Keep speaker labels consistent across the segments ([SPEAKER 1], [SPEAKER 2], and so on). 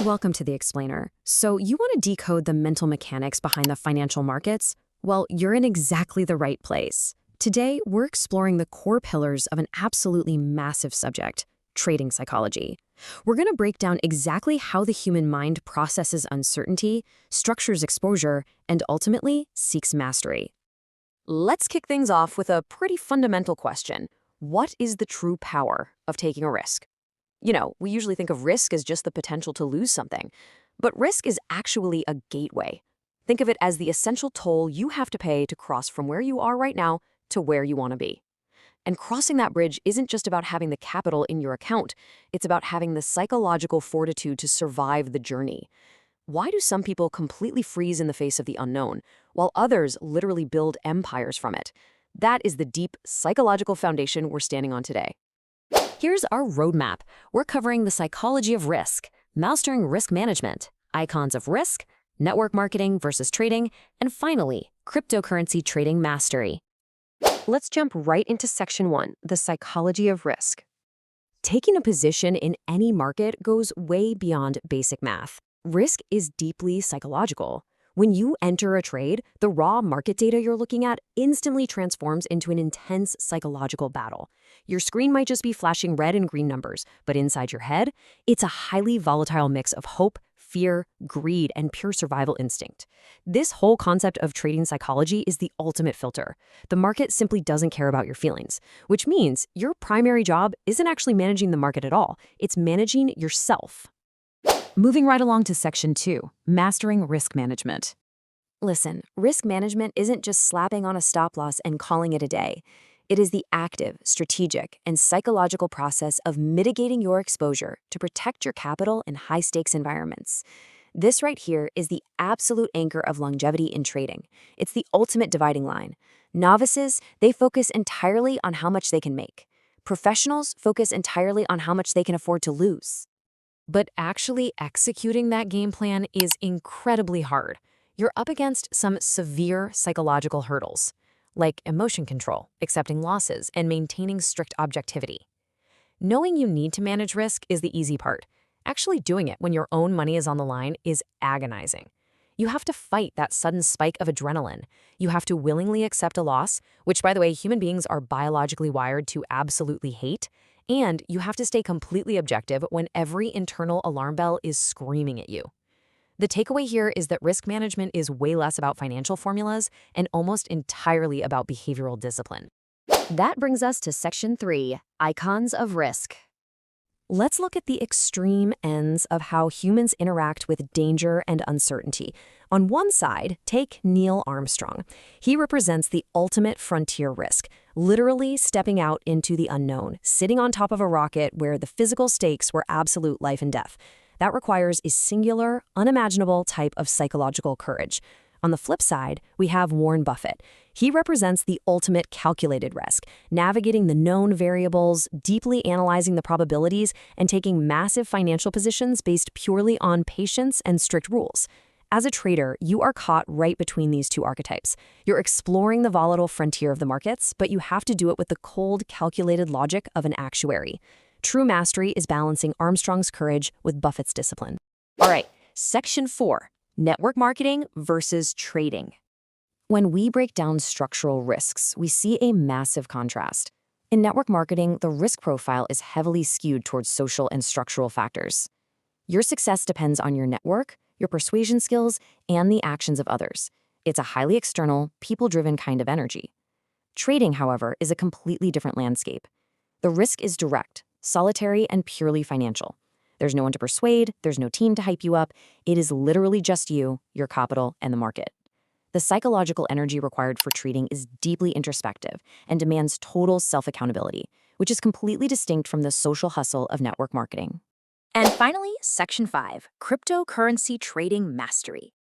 [SPEAKER 1] welcome to The Explainer. So you want to decode the mental mechanics behind the financial markets? Well, you're in exactly the right place. Today, we're exploring the core pillars of an absolutely massive subject, trading psychology. We're going to break down exactly how the human mind processes uncertainty, structures exposure, and ultimately seeks mastery. Let's kick things off with a pretty fundamental question. What is the true power of taking a risk? We usually think of risk as just the potential to lose something, but risk is actually a gateway. Think of it as the essential toll you have to pay to cross from where you are right now to where you want to be. And crossing that bridge isn't just about having the capital in your account, it's about having the psychological fortitude to survive the journey. Why do some people completely freeze in the face of the unknown, while others literally build empires from it? That is the deep psychological foundation we're standing on today. Here's our roadmap. We're covering the psychology of risk, mastering risk management, icons of risk, network marketing versus trading, and finally, cryptocurrency trading mastery. Let's jump right into section 1, the psychology of risk. Taking a position in any market goes way beyond basic math. Risk is deeply psychological. When you enter a trade, the raw market data you're looking at instantly transforms into an intense psychological battle. Your screen might just be flashing red and green numbers, but inside your head, it's a highly volatile mix of hope, fear, greed, and pure survival instinct. This whole concept of trading psychology is the ultimate filter. The market simply doesn't care about your feelings, which means your primary job isn't actually managing the market at all. It's managing yourself. Moving right along to section 2, mastering risk management. Listen, risk management isn't just slapping on a stop loss and calling it a day. It is the active, strategic, and psychological process of mitigating your exposure to protect your capital in high-stakes environments. This right here is the absolute anchor of longevity in trading. It's the ultimate dividing line. Novices, they focus entirely on how much they can make. Professionals focus entirely on how much they can afford to lose. But actually executing that game plan is incredibly hard. You're up against some severe psychological hurdles, like emotion control, accepting losses, and maintaining strict objectivity. Knowing you need to manage risk is the easy part. Actually doing it when your own money is on the line is agonizing. You have to fight that sudden spike of adrenaline. You have to willingly accept a loss, which, by the way, human beings are biologically wired to absolutely hate. And you have to stay completely objective when every internal alarm bell is screaming at you. The takeaway here is that risk management is way less about financial formulas and almost entirely about behavioral discipline. That brings us to section 3, icons of risk. Let's look at the extreme ends of how humans interact with danger and uncertainty. On one side, take Neil Armstrong. He represents the ultimate frontier risk, literally stepping out into the unknown, sitting on top of a rocket where the physical stakes were absolute life and death. That requires a singular, unimaginable type of psychological courage. On the flip side, we have Warren Buffett. He represents the ultimate calculated risk, navigating the known variables, deeply analyzing the probabilities, and taking massive financial positions based purely on patience and strict rules. As a trader, you are caught right between these two archetypes. You're exploring the volatile frontier of the markets, but you have to do it with the cold, calculated logic of an actuary. True mastery is balancing Armstrong's courage with Buffett's discipline. All right, section 4. Network marketing versus trading. When we break down structural risks, we see a massive contrast. In network marketing, the risk profile is heavily skewed towards social and structural factors. Your success depends on your network, your persuasion skills, and the actions of others. It's a highly external, people-driven kind of energy. Trading, however, is a completely different landscape. The risk is direct, solitary, and purely financial. There's no one to persuade, there's no team to hype you up. It is literally just you, your capital, and the market. The psychological energy required for trading is deeply introspective and demands total self-accountability, which is completely distinct from the social hustle of network marketing. And finally, section 5, cryptocurrency trading mastery.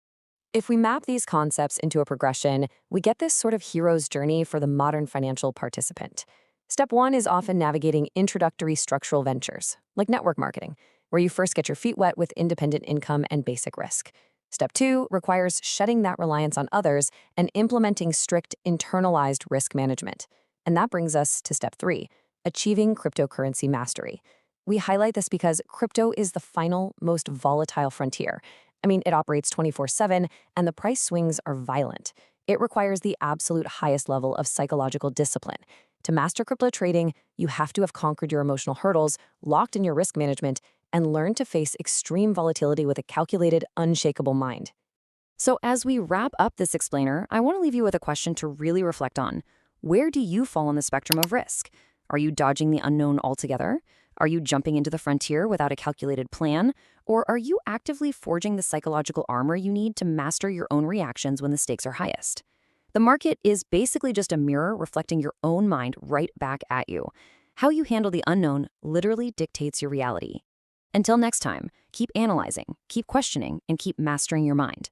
[SPEAKER 1] If we map these concepts into a progression, we get this sort of hero's journey for the modern financial participant. Step 1 is often navigating introductory structural ventures, like network marketing, where you first get your feet wet with independent income and basic risk. Step 2 requires shedding that reliance on others and implementing strict internalized risk management. And that brings us to step 3, achieving cryptocurrency mastery. We highlight this because crypto is the final, most volatile frontier. I mean, it operates 24/7, and the price swings are violent. It requires the absolute highest level of psychological discipline. To master crypto trading, you have to have conquered your emotional hurdles, locked in your risk management, and learned to face extreme volatility with a calculated, unshakable mind. So, as we wrap up this explainer, I want to leave you with a question to really reflect on. Where do you fall on the spectrum of risk? Are you dodging the unknown altogether? Are you jumping into the frontier without a calculated plan? Or are you actively forging the psychological armor you need to master your own reactions when the stakes are highest? The market is basically just a mirror reflecting your own mind right back at you. How you handle the unknown literally dictates your reality. Until next time, keep analyzing, keep questioning, and keep mastering your mind.